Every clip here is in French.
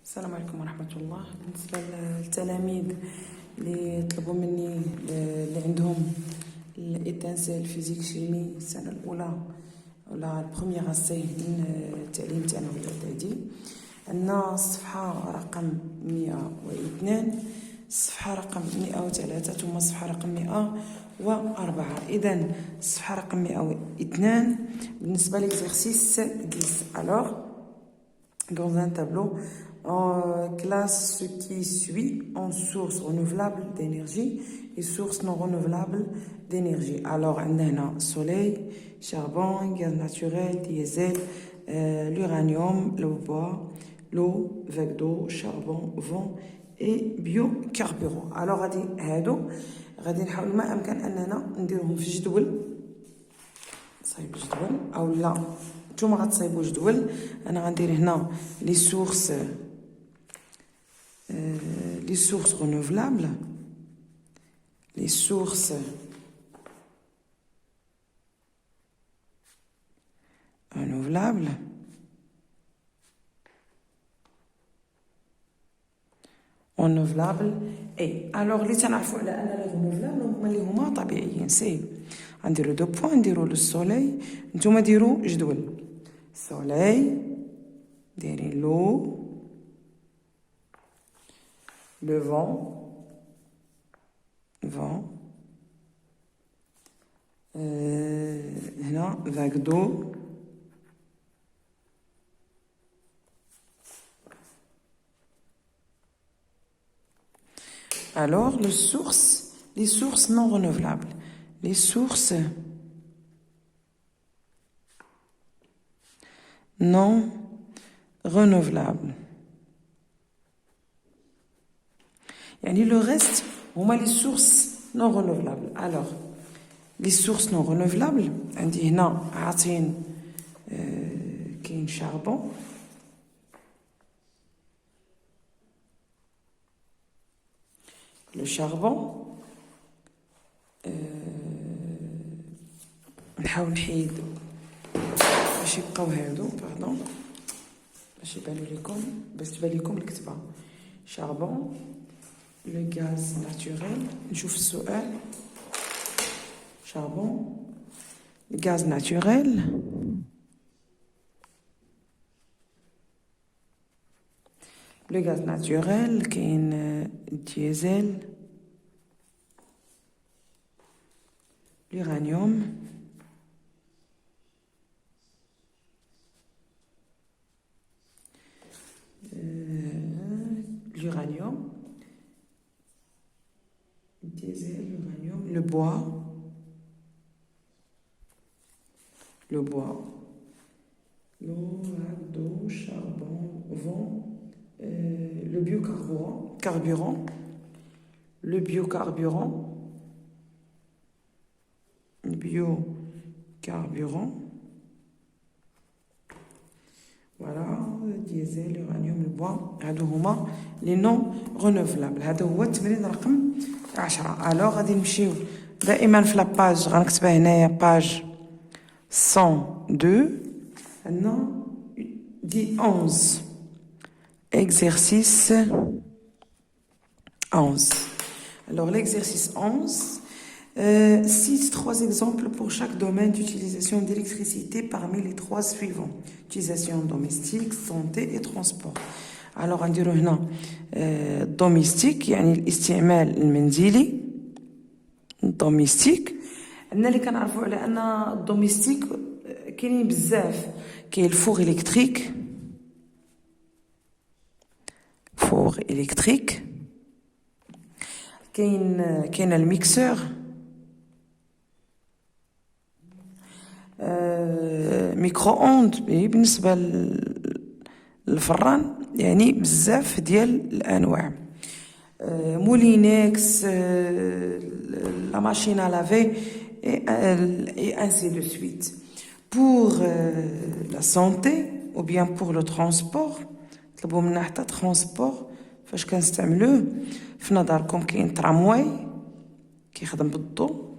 السلام عليكم ورحمة الله. بالنسبة للتلاميذ اللي طلبوا مني اللي عندهم الإتانسيل فيزيك شيمي السنة الأولى ولا البروميير سي من التعليم الثانوي الإعدادي، عندنا الصفحة رقم 102، الصفحة رقم 103، ثم الصفحة رقم 104. إذن الصفحة رقم 102 بالنسبة لl'exercice 10. Alors, dans un tableau, on classe ce qui suit en sources renouvelables d'énergie et sources non renouvelables d'énergie. Alors, on a soleil, charbon, gaz naturel, diesel, l'uranium, le bois, l'eau, vague d'eau, charbon, vent et biocarburant. Alors, غادي نحاول ما امكن اننا نديرهم في جدول، صايب جدول او لا نتوما غتصايبوا جدول. انا غندير هنا لي سورس رونوفلابل، لي سورس رونوفلابل اي. الوغ اللي تنعرفوا على ان لي رونوفلابل هما اللي هما طبيعيين. سي غنديرو دو بوين، نديرو للسوليل، نتوما ديرو جدول soleil, derrière l'eau, le vent, هنا vague d'eau, alors les sources non renouvelables, les sources non renouvelables. يعني le reste هما les sources non renouvelables. Alors les sources non renouvelables عندي هنا عاطين كاين charbon، le charbon نحاول نحيد باش يبقاو هادو باردون باش يبانو لكم، باش تبان لكم الكتابه. شاربون، لو غاز ناتوريل، نشوف السؤال. شاربون، غاز ناتوريل، لو غاز ناتوريل، كاين ديزل، l'uranium، l'uranium, diesel, l'uranium, le bois, l'eau, l'eau, charbon, vent, le biocarburant, voilà, diesel, l'uranium, le bois. هادو هما لي نون رونوفلابل. هذا هو التمرين رقم 10. الوغ غادي نمشيو دائما في لاباج، غنكتبها هنايا باج 102. عندنا دي 11 exercice 11. Alors l'exercice 11 cite 3 exemples pour chaque domaine d'utilisation d'électricité parmi les 3 suivants: utilisation domestique, santé et transport. Alors نديرو هنا domestique يعني الاستعمال المنزلي. domestique عندنا اللي كنعرفوا على ان الدوميستيك كاينين بزاف. كاين الفور الكتريك، كاين الميكسور، ميكرو اوند بالنسبه للفران، يعني بزاف ديال الانواع. مولينكس، لا ماشين à laver et ainsi de suite. Pour la santé ou bien pour le transport، طلبوا منا حتى ترونسبور فاش كنستعملوه. في نظركم كاين ترامواي كيخدم بالضوء،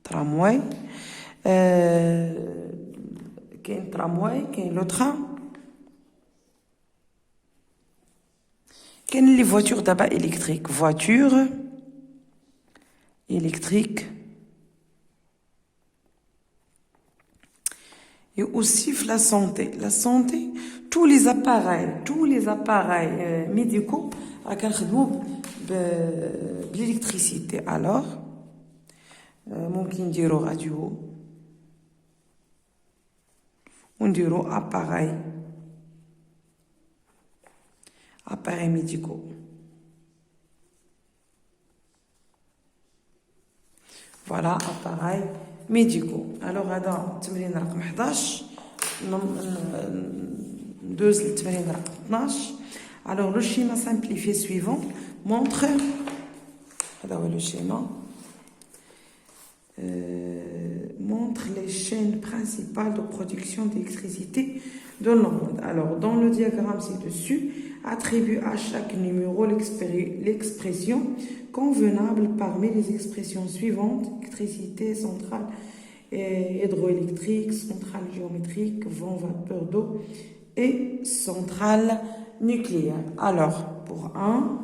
ترامواي، كاين ترامواي، كاين لو ترام، Quelles les voitures d'abord électriques? Voitures électriques. Et aussi la santé. La santé, tous les appareils médicaux l'électricité. Alors, ممكن نديرو radio, ونديرو appareils médicaux. Voilà, appareils médicaux. Alors, هذا التمرين رقم 11. ندوز للتمرين رقم 12. Alors, le schéma simplifié suivant montre. هذا هو le schéma. Montre les chaînes principales de production d'électricité dans le monde. Alors, dans le diagramme ci-dessus, attribue à chaque numéro l'expression convenable parmi les expressions suivantes: électricité, centrale hydroélectrique, centrale géométrique, vent, vapeur d'eau et centrale nucléaire. Alors, pour 1,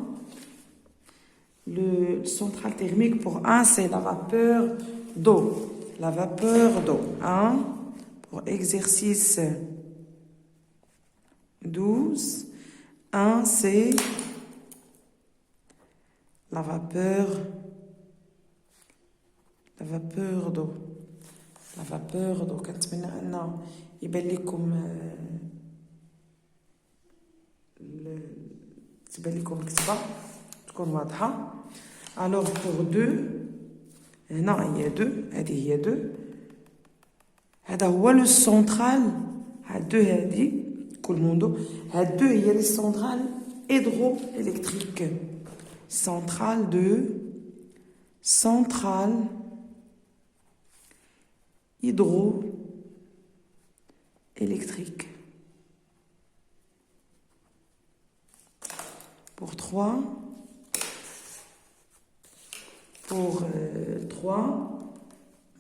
le centrale thermique pour 1, c'est la vapeur d'eau. La vapeur d'eau. 1, pour exercice 12. 1, c'est la vapeur d'eau. La vapeur d'eau. كنتمنى أن يبان لكم الكتابة تكون واضحة. Alors pour 2, هنا هي 2, هذه هي 2. هذا هو لو سنترال. هاد 2 هذه كل موندو. هاد 2 هي لي سنترال hydroélectrique. Centrale hydroélectrique. Pour 3,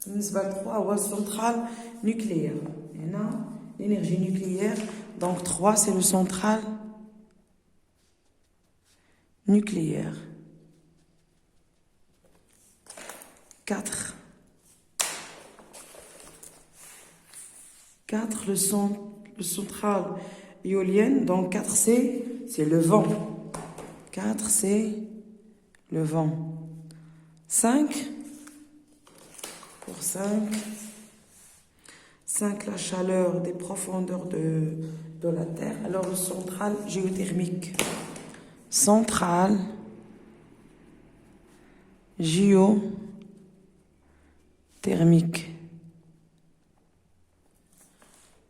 بالنسبة ل 3 هو centrale nucléaire. هنا l'énergie nucléaire. Donc 3, c'est le centrale nucléaire. 4, le centrale éolienne. Donc 4, c'est le vent. 4, c'est le vent. 5, pour 5, la chaleur des profondeurs de la Terre. Alors, le centrale géothermique. Centrale géothermique.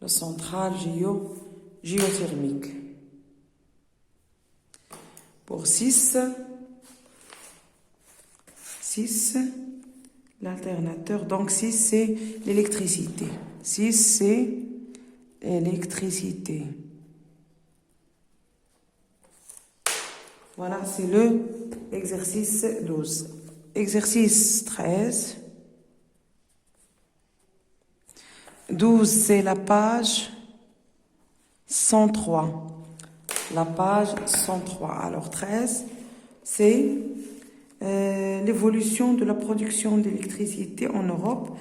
Le centrale géothermique. Pour 6, l'alternateur. Donc 6, c'est l'électricité. 6, c'est électricité. Voilà, c'est le exercice 12. Exercice 13. 12, c'est la page 103. La page 103. Alors 13, c'est l'évolution de la production d'électricité en Europe.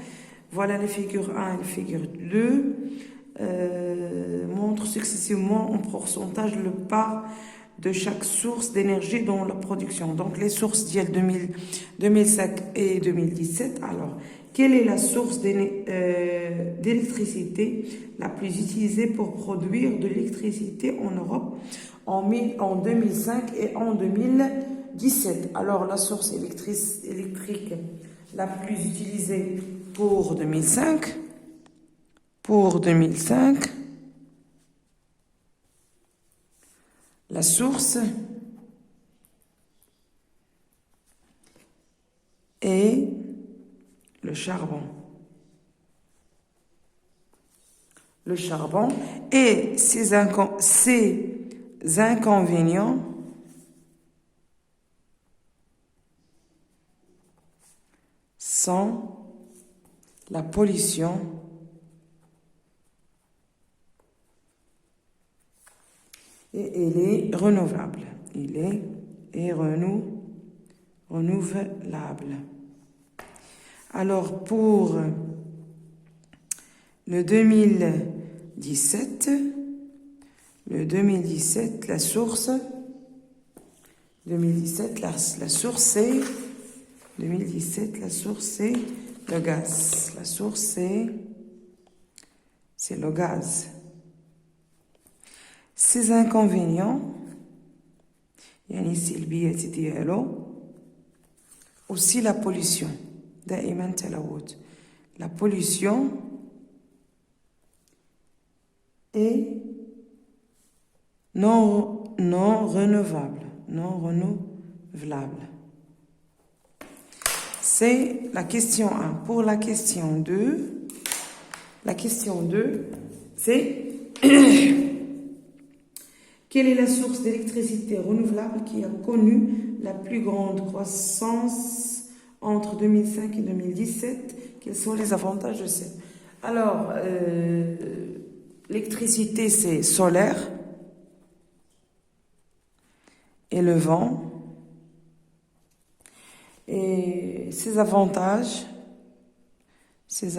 Voilà les figures 1 et les figures 2. Montrent successivement en pourcentage le part de chaque source d'énergie dans la production. Donc les sources d'il y a 2005 et 2017. Alors, quelle est la source d'électricité la plus utilisée pour produire de l'électricité en Europe en 2005 et en 2017? Alors, la source électrique la plus utilisée pour 2005, la source est le charbon. Le charbon et ses inconvénients sont la pollution et elle est renouvelable. il est renouvelable. Alors, pour le 2017, la source, c'est le gaz. La source, c'est le gaz. Ses inconvénients, يعني السلبيات ديالو aussi la pollution. دائما تلوث. La pollution est non renouvelable. C'est la question 1. Pour la question 2, c'est quelle est la source d'électricité renouvelable qui a connu la plus grande croissance entre 2005 et 2017? Quels sont les avantages de cette? Alors, l'électricité, c'est solaire et le vent. Et ses avantages, c'est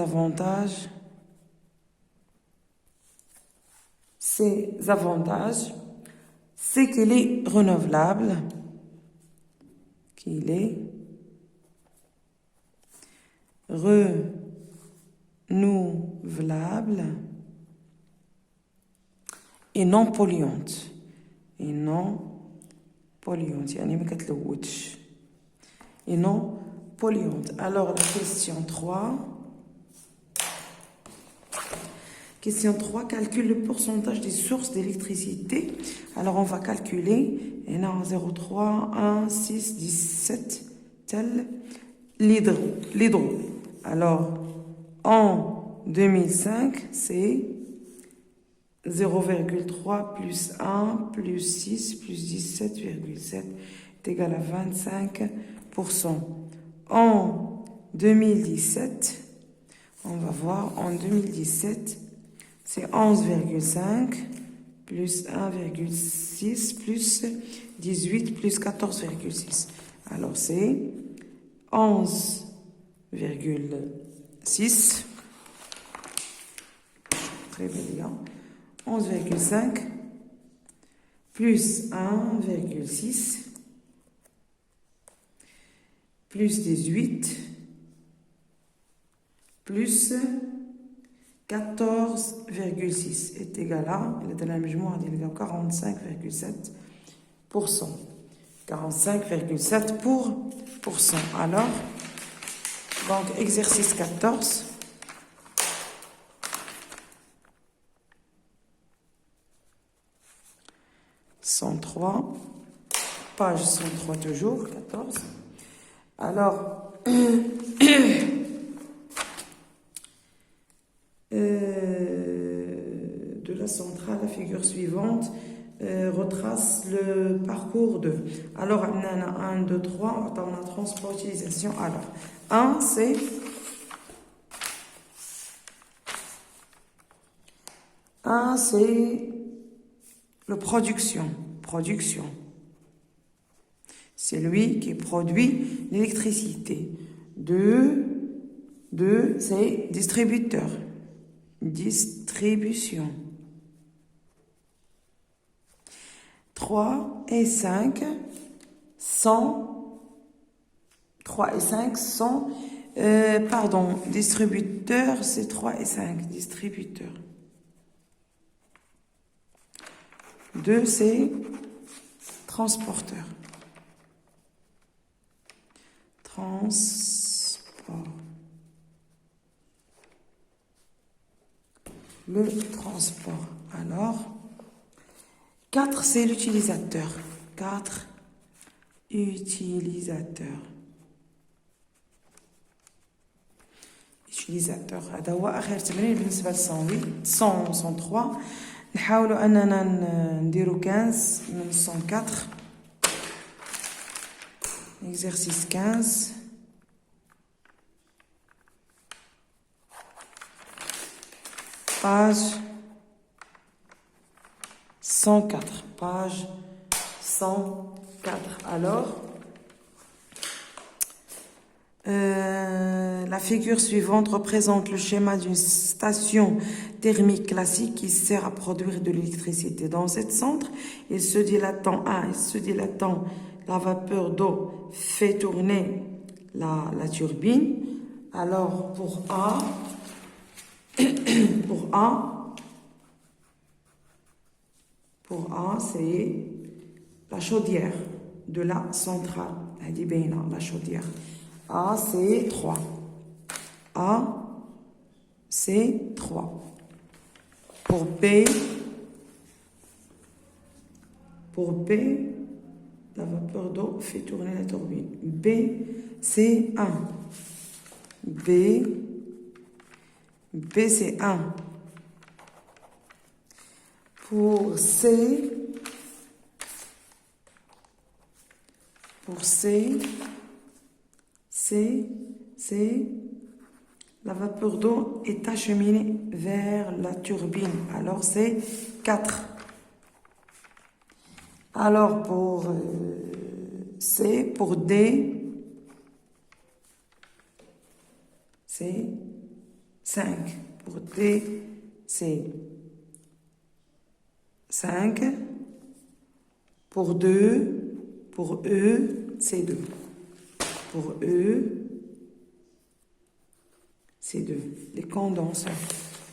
qu'il est renouvelable, et non polluante. يعني ما كتلوثش. Et non polluante. Alors, la question 3. Question 3, calcule le pourcentage des sources d'électricité. Alors, on va calculer. Et là, 0,3, 1, 6, 17, tel l'hydro. Alors, en 2005, c'est 0,3 plus 1 plus 6 plus 17,7 est égal à 25%. En 2017, on va voir, en 2017, c'est 11,5 plus 1,6 plus 18 plus 14,6. Alors, c'est 11,6. Très bien. 11,5 plus 1,6 plus 18 plus 14,6 est égal à, il est dans la مجموعة ديال 45,7%. 45,7%. Alors, donc exercice 14. Page 103 toujours, 14. Alors, de la centrale, la figure suivante retrace le parcours de. Alors, on a 1, 2, 3, on a transport, utilisation. Alors, 1, c'est le production. C'est lui qui produit l'électricité. 2, c'est distributeur. Distribution. 3 et 5 sont distributeur, c'est 3 et 5, distributeur. 2, c'est transporteur. Transport. Le transport. Alors, 4, c'est l'utilisateur. 4, utilisateur. هذا هو آخر تمرين بالنسبة ل 103. نحاولوا أننا نديرو 15 من 104. Exercice 15. Page 104. Page 104. Alors, la figure suivante représente le schéma d'une station thermique classique qui sert à produire de l'électricité. Dans cette centre, il se dilatant, la vapeur d'eau fait tourner la turbine. Alors, pour A, c'est la chaudière de la centrale. La chaudière. A, c'est 3. A, c'est 3. Pour B, la vapeur d'eau fait tourner la turbine. B, c'est 1. B, c'est 1. Pour C, la vapeur d'eau est acheminée vers la turbine. Alors, c'est 4. Alors, pour C, pour D, c'est 5. Pour D, c'est 5. Pour E, c'est 2. Pour E, c'est 2. Les condenseurs,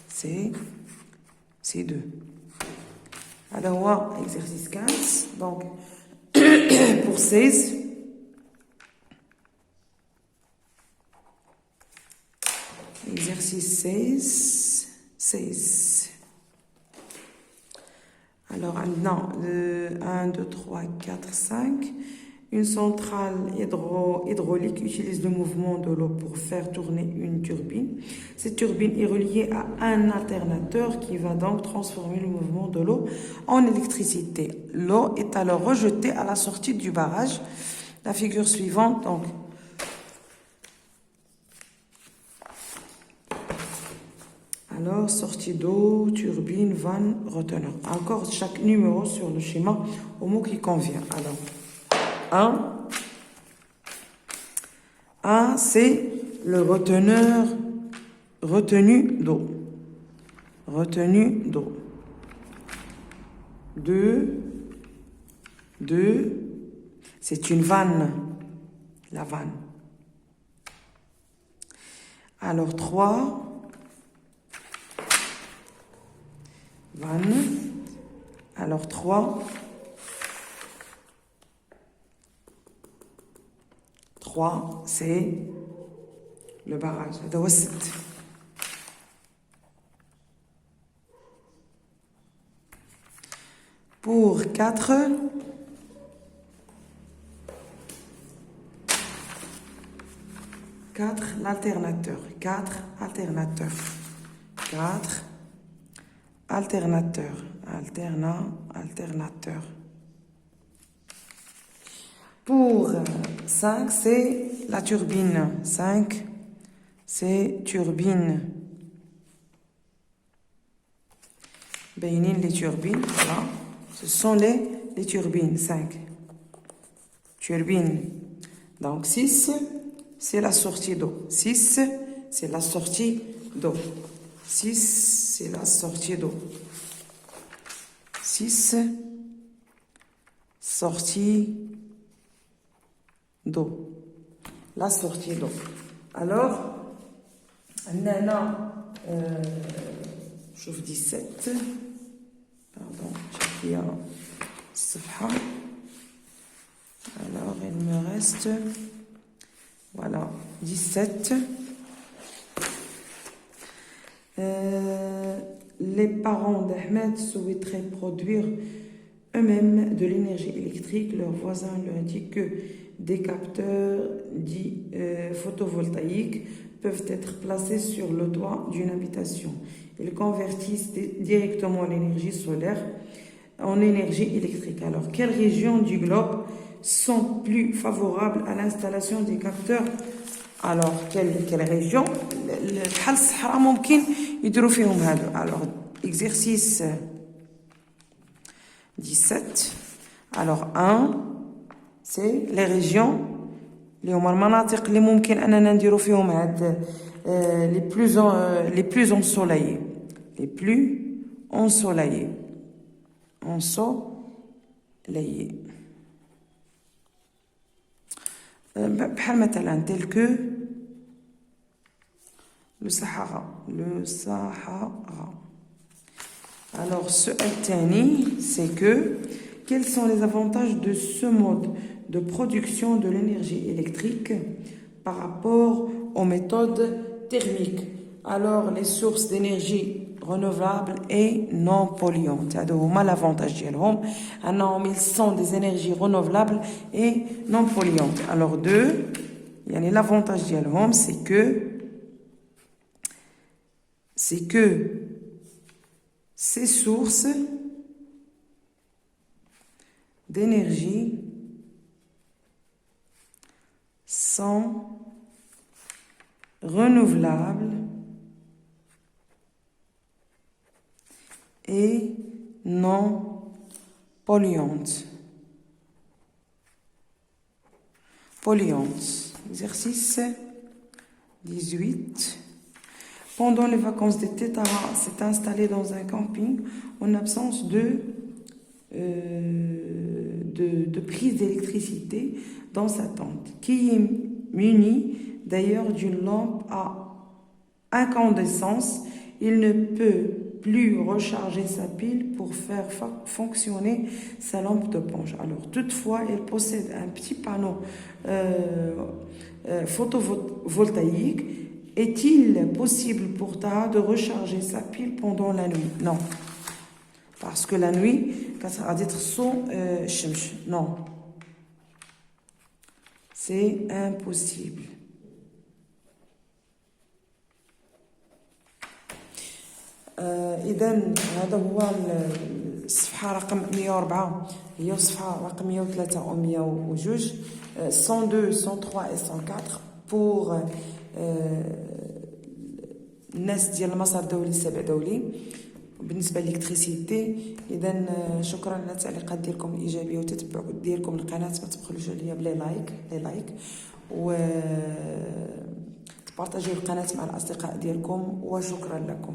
c'est 2. Alors, exercice 15. Donc, pour 16, exercice 16. Alors, maintenant, 1, 2, 3, 4, 5. Une centrale hydraulique utilise le mouvement de l'eau pour faire tourner une turbine. Cette turbine est reliée à un alternateur qui va donc transformer le mouvement de l'eau en électricité. L'eau est alors rejetée à la sortie du barrage. La figure suivante, donc, alors, sortie d'eau, turbine, vanne, reteneur. Encore chaque numéro sur le schéma au mot qui convient. Alors, 1, c'est le retenu d'eau. 2, c'est une vanne. La vanne. Alors, 3, vanne. Alors, 3, c'est le barrage. Pour 4, l'alternateur. 4 alternateurs. Alternateur. Pour 5, c'est la turbine. 5, c'est turbine. Bénin, les turbines, voilà. Ce sont les turbines. 5. Turbine. Donc 6, c'est la sortie d'eau. 6, c'est la sortie d'eau. 6, c'est la sortie d'eau. 6, sortie d'eau. La sortie d'eau. Alors, je vous dis 17. Pardon, j'ai pris un safha. Alors, il me reste, voilà, 17. Les parents d'Ahmed souhaiteraient produire eux-mêmes de l'énergie électrique. Leurs voisins leur indiquent que des capteurs dits photovoltaïques peuvent être placés sur le toit d'une habitation. Ils convertissent directement l'énergie solaire en énergie électrique. Alors, quelles régions du globe sont plus favorables à l'installation des capteurs? Alors, quelle région? Alors, exercice 17. Alors 1 c'est les régions اللي هما المناطق اللي ممكن اننا نديرو فيهم هاد les plus ensoleillés les plus ensoleillés بحال مثلا tel que le Sahara. Alors ce الثاني c'est que quels sont les avantages de ce mode de production de l'énergie électrique par rapport aux méthodes thermiques? Alors les sources d'énergie renouvelables et non polluantes. L'avantage ديالهم انهم ils sont des énergies renouvelables et non polluantes. Alors l'avantage ديالهم c'est que ces sources d'énergie sont renouvelables et non polluantes. Exercice 18. Pendant les vacances d'été, Tara s'est installé dans un camping en absence de prise d'électricité dans sa tente, qui est munie d'ailleurs d'une lampe à incandescence. Il ne peut plus recharger sa pile pour faire fonctionner sa lampe de poche. Alors toutefois, elle possède un petit panneau photovoltaïque. Est-il possible pour Taha de recharger sa pile pendant la nuit? Non. Parce que la nuit, quand ça va être sans chemch. Non. C'est impossible. إذا هذا هو الصفحة رقم 104 هي الصفحة رقم 103 و 102 102 103 et 104 pour الناس ديال المسار الدولي السبع دولي بالنسبه للإلكتريسيتي. اذا شكرا على التعليقات ديالكم الايجابيه وتتبع ديالكم القناه. ما تبخلوش عليا بلي لايك و تبارطاجيو القناه مع الاصدقاء ديالكم وشكرا لكم.